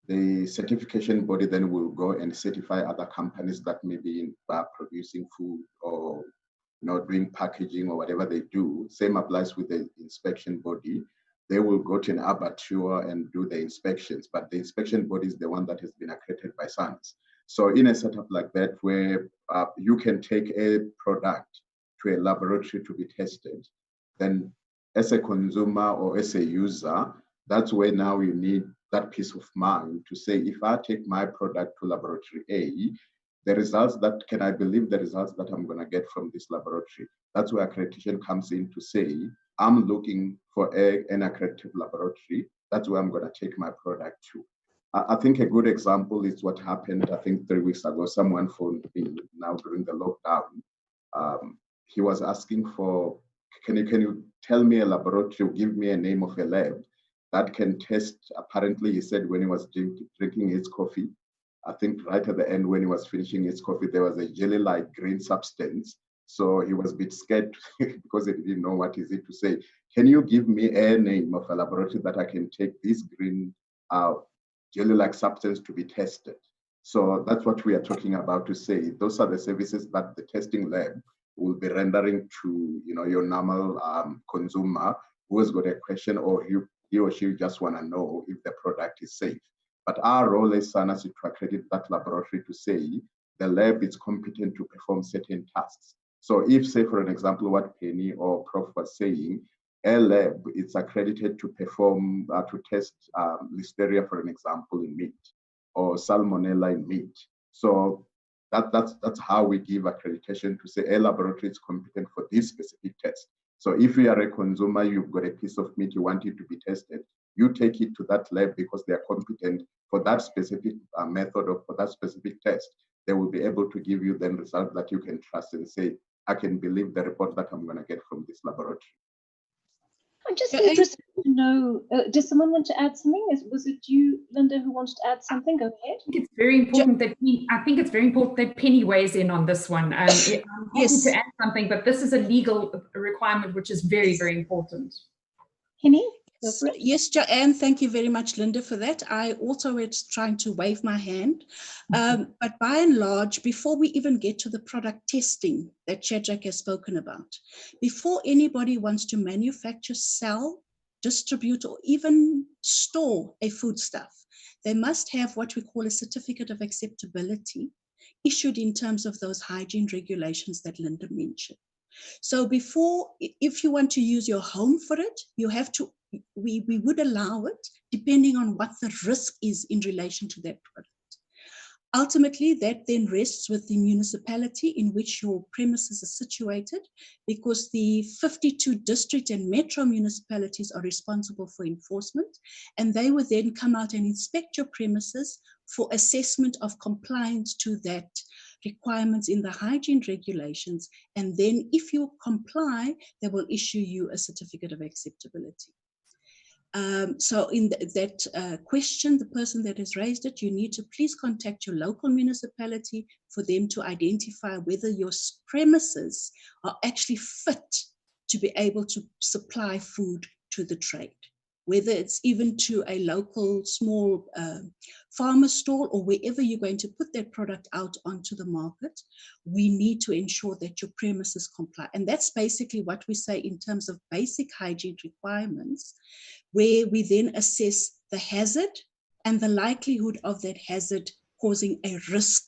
the certification body then will go and certify other companies that may be producing food or, you know, doing packaging or whatever they do. Same applies with the inspection body. They will go to an abattoir and do the inspections, but the inspection body is the one that has been accredited by SANAS. So in a setup like that, where you can take a product to a laboratory to be tested, then as a consumer or as a user, that's where now you need that peace of mind to say, if I take my product to laboratory A, the results that, can I believe the results that I'm going to get from this laboratory? That's where accreditation comes in to say, I'm looking for an accredited laboratory. That's where I'm going to take my product to. I think a good example is what happened, I think 3 weeks ago. Someone phoned me now during the lockdown. He was asking for, can you tell me a laboratory, give me a name of a lab that can test, apparently he said when he was drinking his coffee, I think right at the end when he was finishing his coffee, there was a jelly-like green substance. So he was a bit scared because he didn't know what is it to say. Can you give me a name of a laboratory that I can take this green jelly-like substance to be tested? So that's what we are talking about to say. Those are the services that the testing lab will be rendering to, you know, your normal consumer who has got a question, or he or she just want to know if the product is safe. But our role as SANAS is to accredit that laboratory to say the lab is competent to perform certain tasks. So if, say, for an example, what Penny or Prof was saying, a lab is accredited to perform, to test Listeria, for an example, in meat, or Salmonella in meat. So that's how we give accreditation to say a laboratory is competent for this specific test. So if you are a consumer, you've got a piece of meat, you want it to be tested, you take it to that lab because they are competent for that specific method or for that specific test. They will be able to give you then results that you can trust and say, I can believe the report that I'm going to get from this laboratory. I'm just interested to know, does someone want to add something? Was it you, Linda, who wanted to add something? Go ahead. I think it's very important that Penny weighs in on this one. I'm happy to add something, but this is a legal requirement which is very, very important. Penny? Yes, Joanne, thank you very much, Linda, for that. I also was trying to wave my hand. But by and large, before we even get to the product testing that Shadrach has spoken about, before anybody wants to manufacture, sell, distribute, or even store a foodstuff, they must have what we call a certificate of acceptability issued in terms of those hygiene regulations that Linda mentioned. So before, if you want to use your home for it, you have to, we would allow it depending on what the risk is in relation to that product. Ultimately, that then rests with the municipality in which your premises are situated, because the 52 district and metro municipalities are responsible for enforcement, and they would then come out and inspect your premises for assessment of compliance to that requirements in the hygiene regulations. And then if you comply, they will issue you a certificate of acceptability. So in that question, the person that has raised it, you need to please contact your local municipality for them to identify whether your premises are actually fit to be able to supply food to the trade, whether it's even to a local small farmer stall or wherever you're going to put that product out onto the market. We need to ensure that your premises comply. And that's basically what we say in terms of basic hygiene requirements, where we then assess the hazard and the likelihood of that hazard causing a risk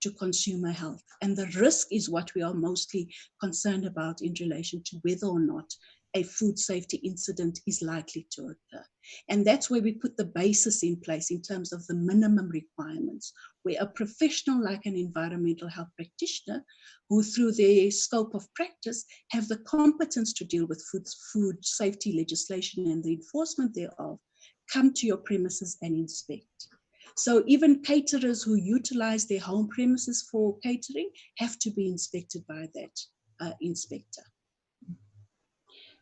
to consumer health. And the risk is what we are mostly concerned about in relation to whether or not a food safety incident is likely to occur. And that's where we put the basis in place in terms of the minimum requirements, where a professional like an environmental health practitioner, who through their scope of practice have the competence to deal with food safety legislation and the enforcement thereof, come to your premises and inspect. So even caterers who utilize their home premises for catering have to be inspected by that inspector.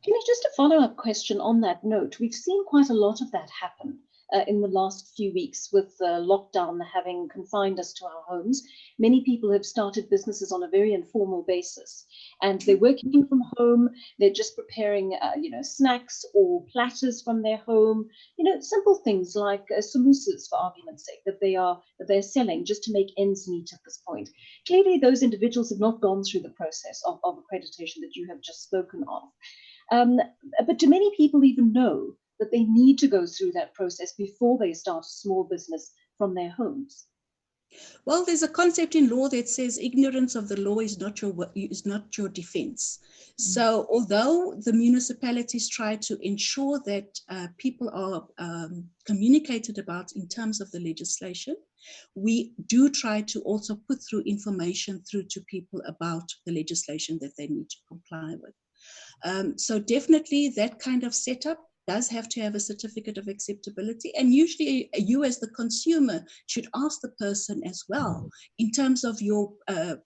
Jimmy, just a follow-up question on that note. We've seen quite a lot of that happen in the last few weeks with lockdown having confined us to our homes. Many people have started businesses on a very informal basis, and they're working from home. They're just preparing, snacks or platters from their home. Simple things like samosas, for argument's sake, that they're selling just to make ends meet at this point. Clearly, those individuals have not gone through the process of accreditation that you have just spoken of. But do many people even know that they need to go through that process before they start a small business from their homes? Well, there's a concept in law that says ignorance of the law is not your defense. So although the municipalities try to ensure that people are communicated about in terms of the legislation, we do try to also put through information through to people about the legislation that they need to comply with. So definitely that kind of setup does have to have a certificate of acceptability. And usually you as the consumer should ask the person as well, in terms of your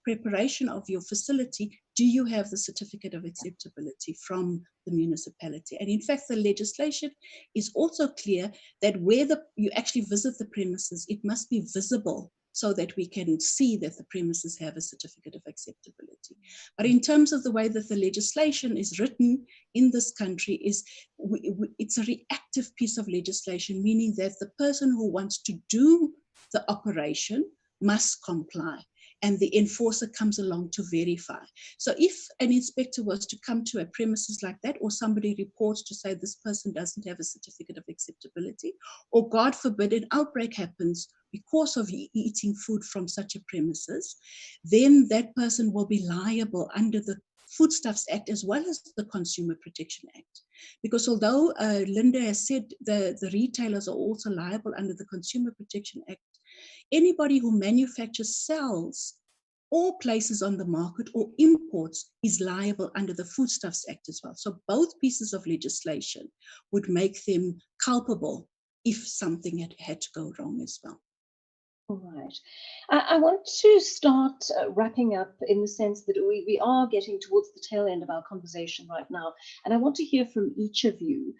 preparation of your facility, do you have the certificate of acceptability from the municipality? And in fact, the legislation is also clear that where you actually visit the premises, it must be visible so that we can see that the premises have a certificate of acceptability. But in terms of the way that the legislation is written in this country, it's a reactive piece of legislation, meaning that the person who wants to do the operation must comply, and the enforcer comes along to verify. So if an inspector was to come to a premises like that, or somebody reports to say this person doesn't have a certificate of acceptability, or God forbid an outbreak happens because of eating food from such a premises, then that person will be liable under the Foodstuffs Act as well as the Consumer Protection Act. Because although Linda has said the retailers are also liable under the Consumer Protection Act, anybody who manufactures, sells, or places on the market or imports is liable under the Foodstuffs Act as well. So both pieces of legislation would make them culpable if something had to go wrong as well. All right. I want to start wrapping up in the sense that we are getting towards the tail end of our conversation right now. And I want to hear from each of you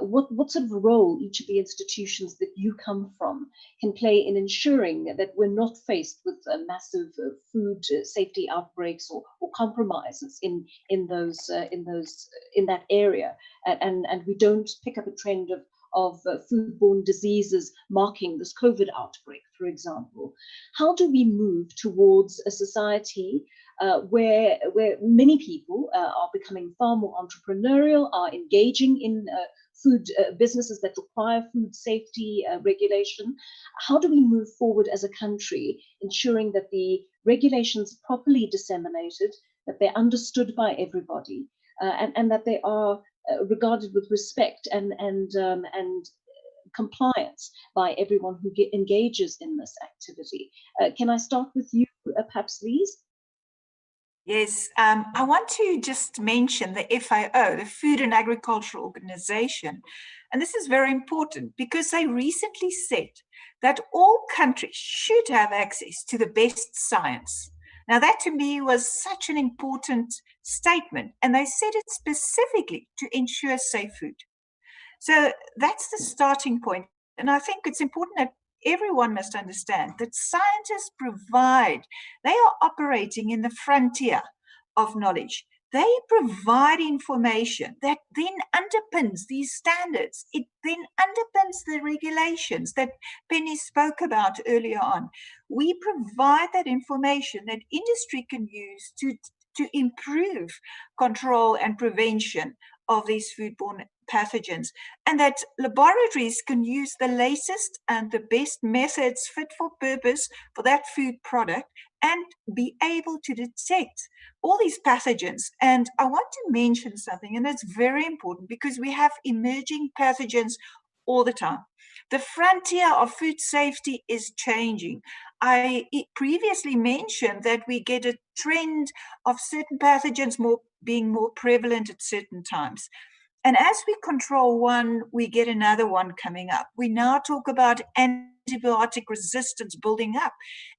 what sort of role each of the institutions that you come from can play in ensuring that we're not faced with massive food safety outbreaks or compromises in that area, and we don't pick up a trend of foodborne diseases marking this COVID outbreak, for example. How do we move towards a society where many people are becoming far more entrepreneurial, are engaging in food businesses that require food safety regulation? How do we move forward as a country, ensuring that the regulations are properly disseminated, that they're understood by everybody, and that they are regarded with respect and compliance by everyone who engages in this activity. Can I start with you, perhaps, Lise? Yes, I want to just mention the FAO, the Food and Agricultural Organization. And this is very important because they recently said that all countries should have access to the best science. Now, that to me was such an important statement, and they said it specifically to ensure safe food. So that's the starting point. And I think it's important that everyone must understand that scientists they are operating in the frontier of knowledge. They provide information that then underpins these standards. It then underpins the regulations that Penny spoke about earlier on. We provide that information that industry can use to improve control and prevention of these foodborne pathogens, and that laboratories can use the latest and the best methods fit for purpose for that food product and be able to detect all these pathogens. And I want to mention something, and it's very important because we have emerging pathogens all the time. The frontier of food safety is changing. I previously mentioned that we get a trend of certain pathogens being more prevalent at certain times. And as we control one, we get another one coming up. We now talk about antibiotic resistance building up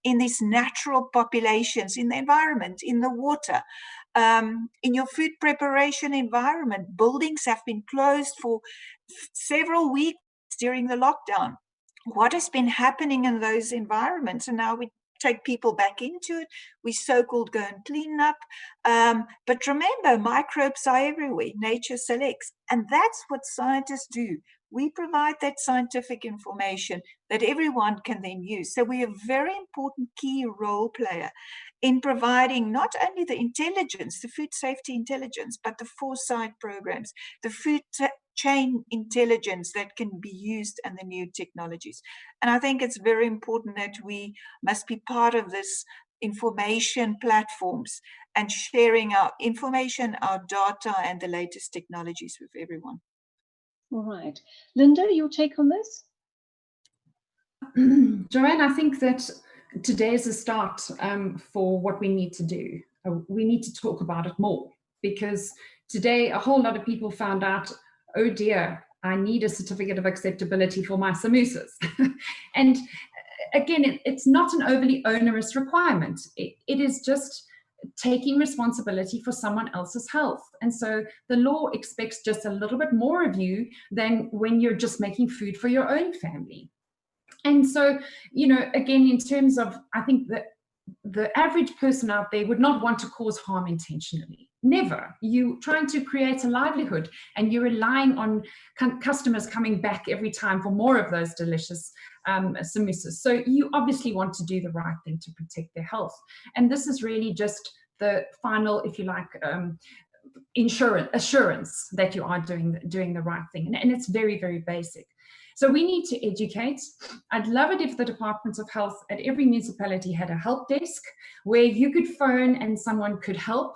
in these natural populations, in the environment, in the water, in your food preparation environment. Buildings have been closed for several weeks during the lockdown. What has been happening in those environments? And now we take people back into it. We so-called go and clean up. But remember, microbes are everywhere. Nature selects. And that's what scientists do. We provide that scientific information that everyone can then use. So we're a very important key role player in providing not only the intelligence, the food safety intelligence, but the foresight programs, the food chain intelligence that can be used, and the new technologies. And I think it's very important that we must be part of this information platforms and sharing our information, our data, and the latest technologies with everyone. All right. Linda, your take on this? Joanne, I think that today is a start for what we need to do. We need to talk about it more, because today a whole lot of people found out, oh dear, I need a certificate of acceptability for my samosas. And again, it's not an overly onerous requirement. It is just taking responsibility for someone else's health. And so the law expects just a little bit more of you than when you're just making food for your own family. And so, you know, again, in terms of, I think that the average person out there would not want to cause harm intentionally. Never. You're trying to create a livelihood, and you're relying on customers coming back every time for more of those delicious samosas. So you obviously want to do the right thing to protect their health. And this is really just the final, if you like, assurance that you are doing the right thing. And it's very, very basic. So we need to educate. I'd love it if the Department of Health at every municipality had a help desk where you could phone and someone could help.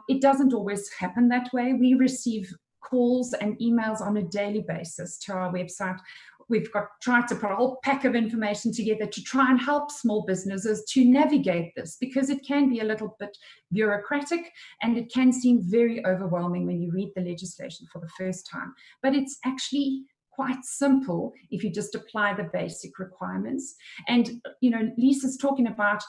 It doesn't always happen that way. We receive calls and emails on a daily basis to our website. We've tried to put a whole pack of information together to try and help small businesses to navigate this, because it can be a little bit bureaucratic and it can seem very overwhelming when you read the legislation for the first time. But it's actually quite simple if you just apply the basic requirements. And, you know, Lisa's talking about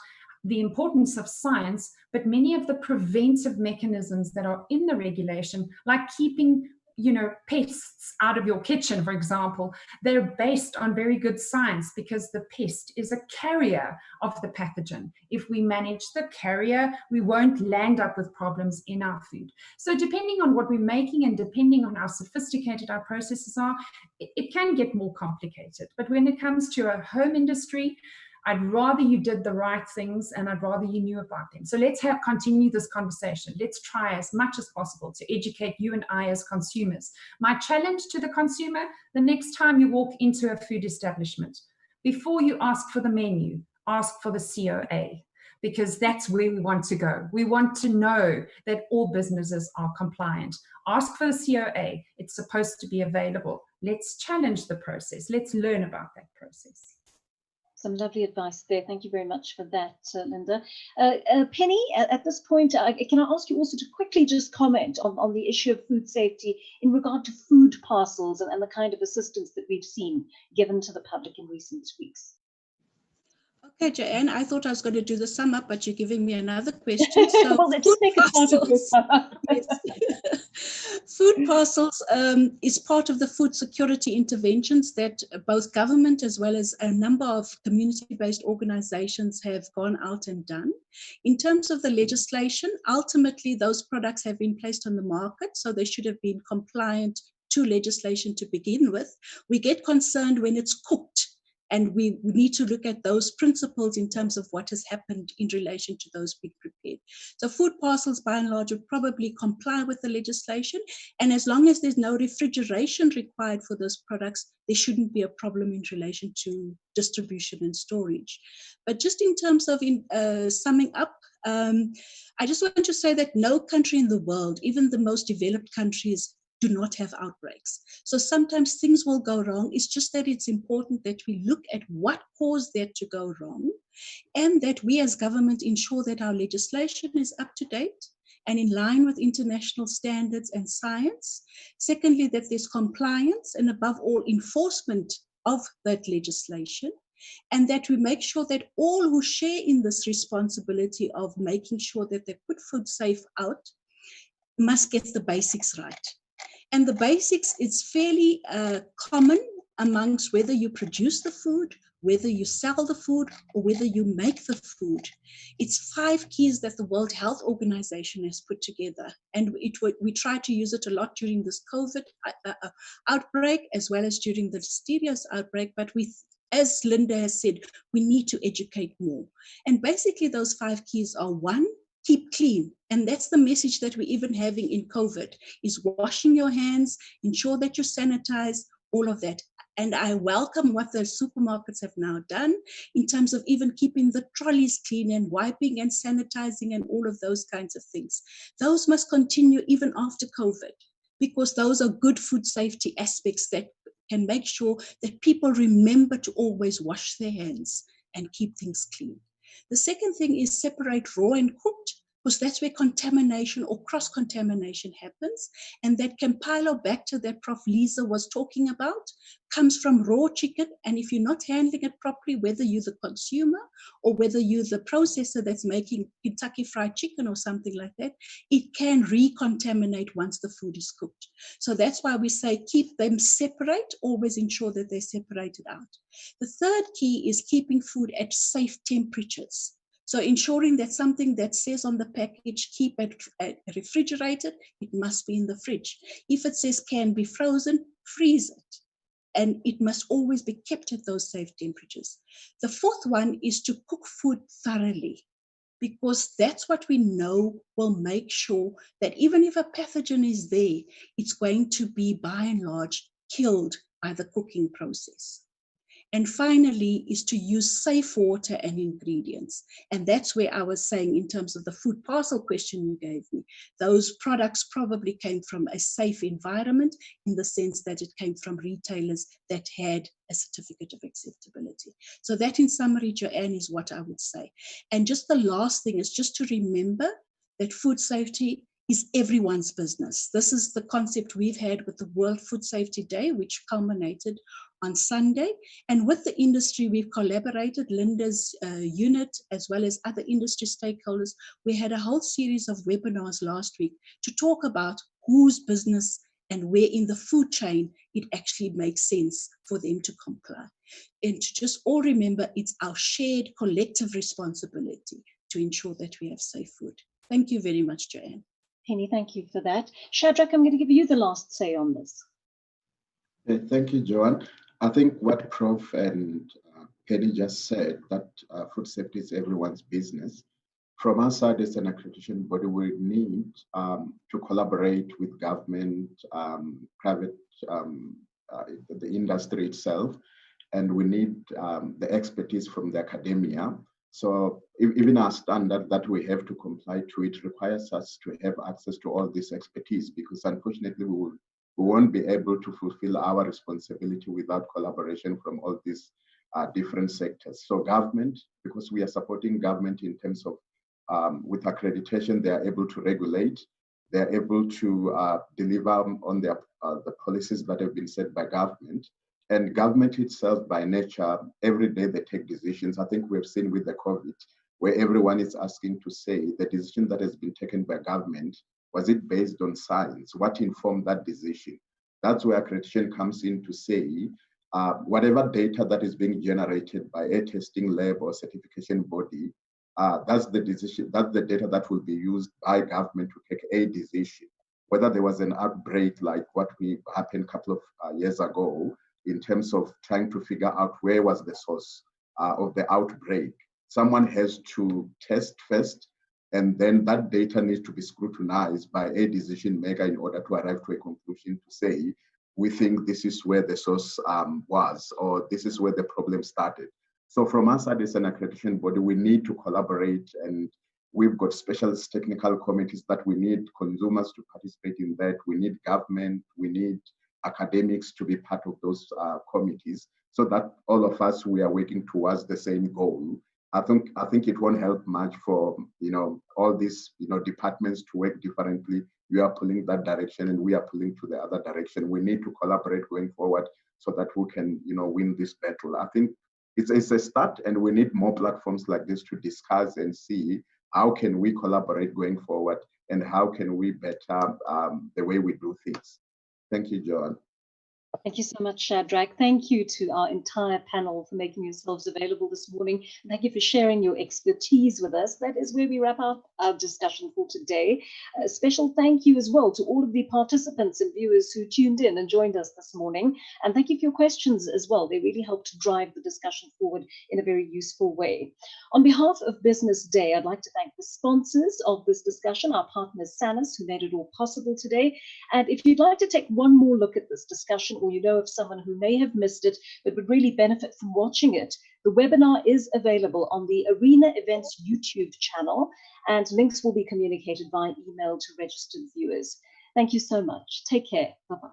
the importance of science, but many of the preventive mechanisms that are in the regulation, like keeping, you know, pests out of your kitchen, for example, they're based on very good science, because the pest is a carrier of the pathogen. If we manage the carrier, we won't land up with problems in our food. So depending on what we're making and depending on how sophisticated our processes are, it can get more complicated. But when it comes to a home industry, I'd rather you did the right things, and I'd rather you knew about them. So let's continue this conversation. Let's try as much as possible to educate you and I as consumers. My challenge to the consumer, the next time you walk into a food establishment, before you ask for the menu, ask for the COA. because that's where we want to go. We want to know that all businesses are compliant. Ask for the COA. It's supposed to be available. Let's challenge the process. Let's learn about that process. Some lovely advice there. Thank you very much for that, Linda. Penny, at this point, can I ask you also to quickly just comment on the issue of food safety in regard to food parcels and the kind of assistance that we've seen given to the public in recent weeks? Okay, Joanne, I thought I was going to do the sum up, but you're giving me another question. So well, let's just make it part of your sum up. Food parcels is part of the food security interventions that both government as well as a number of community-based organizations have gone out and done. In terms of the legislation, ultimately those products have been placed on the market, so they should have been compliant to legislation to begin with. We get concerned when it's cooked, and we need to look at those principles in terms of what has happened in relation to those being prepared. So food parcels, by and large, would probably comply with the legislation. And as long as there's no refrigeration required for those products, there shouldn't be a problem in relation to distribution and storage. But just in terms of summing up, I just want to say that no country in the world, even the most developed countries, do not have outbreaks. So sometimes things will go wrong. It's just that it's important that we look at what caused that to go wrong, and that we as government ensure that our legislation is up to date and in line with international standards and science. Secondly, that there's compliance and above all enforcement of that legislation, and that we make sure that all who share in this responsibility of making sure that they put food safe out must get the basics right. And the basics is fairly common amongst whether you produce the food, whether you sell the food, or whether you make the food. It's 5 keys that the World Health Organization has put together. And we try to use it a lot during this COVID outbreak, as well as during the Listerios outbreak. But as Linda has said, we need to educate more. And basically those 5 keys are: 1, keep clean. And that's the message that we're even having in COVID, is washing your hands, ensure that you sanitize, all of that. And I welcome what the supermarkets have now done in terms of even keeping the trolleys clean and wiping and sanitizing and all of those kinds of things. Those must continue even after COVID, because those are good food safety aspects that can make sure that people remember to always wash their hands and keep things clean. The second thing is separate raw and cooked, because that's where contamination or cross-contamination happens. And that Campylobacter that Prof. Lisa was talking about comes from raw chicken. And if you're not handling it properly, whether you're the consumer or whether you're the processor that's making Kentucky Fried Chicken or something like that, it can recontaminate once the food is cooked. So that's why we say keep them separate, always ensure that they're separated out. The third key is keeping food at safe temperatures. So ensuring that something that says on the package, keep it refrigerated, it must be in the fridge. If it says can be frozen, freeze it. And it must always be kept at those safe temperatures. The fourth one is to cook food thoroughly, because that's what we know will make sure that even if a pathogen is there, it's going to be by and large killed by the cooking process. And finally is to use safe water and ingredients. And that's where I was saying, in terms of the food parcel question you gave me, those products probably came from a safe environment, in the sense that it came from retailers that had a certificate of acceptability. So that, in summary, Joanne, is what I would say. And just the last thing is just to remember that food safety is everyone's business. This is the concept we've had with the World Food Safety Day, which culminated on Sunday. And with the industry, we've collaborated, Linda's unit, as well as other industry stakeholders. We had a whole series of webinars last week to talk about whose business and where in the food chain it actually makes sense for them to comply. And to just all remember, it's our shared collective responsibility to ensure that we have safe food. Thank you very much, Joanne. Penny, thank you for that. Shadrach, I'm going to give you the last say on this. Thank you, Joanne. I think what Prof. and Penny just said, that food safety is everyone's business. From our side as an accreditation body, we need to collaborate with government, private, the industry itself, and we need the expertise from the academia, So even our standard that we have to comply to, it requires us to have access to all this expertise, because unfortunately we won't be able to fulfill our responsibility without collaboration from all these different sectors. So government, because we are supporting government in terms of with accreditation, they are able to regulate, they are able to deliver on their the policies that have been set by government. And government itself, by nature, every day they take decisions. I think we've seen with the COVID, where everyone is asking to say the decision that has been taken by government, was it based on science? What informed that decision? That's where accreditation comes in to say, whatever data that is being generated by a testing lab or certification body, that's the decision, that's the data that will be used by government to take a decision. Whether there was an outbreak like what happened a couple of years ago, in terms of trying to figure out where was the source of the outbreak, someone has to test first, and then that data needs to be scrutinized by a decision maker in order to arrive to a conclusion to say, we think this is where the source was, or this is where the problem started. So from our side as an accreditation body, we need to collaborate, and we've got specialist technical committees that we need consumers to participate in that. We need government, we need academics to be part of those committees, so that all of us, we are working towards the same goal. I think it won't help much for all these departments to work differently. You are pulling that direction and we are pulling to the other direction. We need to collaborate going forward so that we can win this battle. I think it's a start, and we need more platforms like this to discuss and see how can we collaborate going forward, and how can we better the way we do things. Thank you, Joanne. Thank you so much, Shadrach. Thank you to our entire panel for making yourselves available this morning. Thank you for sharing your expertise with us. That is where we wrap up our discussion for today. A special thank you as well to all of the participants and viewers who tuned in and joined us this morning. And thank you for your questions as well. They really helped to drive the discussion forward in a very useful way. On behalf of Business Day, I'd like to thank the sponsors of this discussion, our partners SANAS, who made it all possible today. And if you'd like to take one more look at this discussion, or you know of someone who may have missed it but would really benefit from watching it, the webinar is available on the Arena Events YouTube channel, and links will be communicated via email to registered viewers. Thank you so much. Take care. Bye-bye.